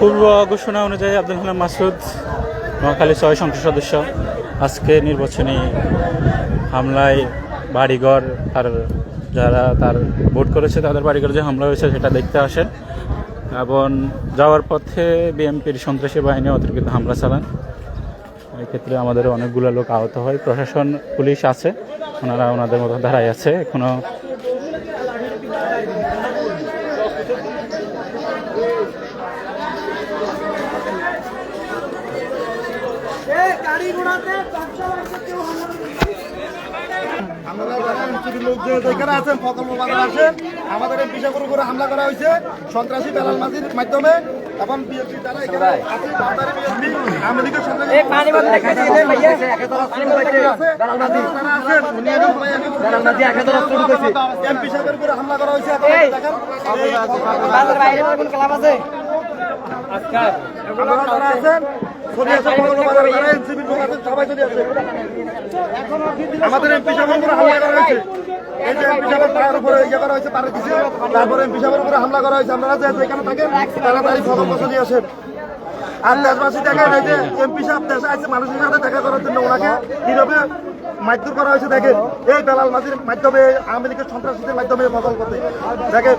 পূর্ব ঘোষণা অনুযায়ী আব্দুল হান্নান মাসুদ নোয়াখালী ৬ সংসদ সদস্য আজকে নির্বাচনী হামলায় বাড়িঘর যারা তার ভোট করেছে তাদের বাড়িঘর যে হামলা হয়েছে সেটা দেখতে আসেন এবং যাওয়ার পথে বিএনপির সন্ত্রাসী বাহিনী অতিরিক্ত হামলা চালান। এক্ষেত্রে আমাদের অনেকগুলো লোক আহত হয়। প্রশাসন পুলিশ আছে, ওনারা ওনাদের মতো দাঁড়ায় আছে এখনো। আমাদের বিষয়গুলোর উপরে হামলা করা হয়েছে সন্ত্রাসী বেলাল মাঝির মাধ্যমে এবং হামলা করা হয়েছে। আমাদের এমপি সাহেবের উপরে হামলা করা হয়েছে, এই যে এমপি সাহেবের পায়ের উপরে ইয়ে করা হয়েছে, পাড়ে দিচ্ছে, তারপরে এমপি সাহেবের উপরে হামলা করা হয়েছে। আপনারা যেখানে থাকেন তাড়াতাড়ি সতর্ক চলে আসেন। আর দেশবাসী দেখেন, এই যে এমপি সাহেব দেশে আসছে মানুষের সাথে দেখা করার জন্য, ওনাকে কিভাবে মারধর করা হয়েছে দেখেন। এই বেলাল মাঝির মাধ্যমে, আওয়ামী লীগের সন্ত্রাসীদের মাধ্যমে বদল করতে দেখেন।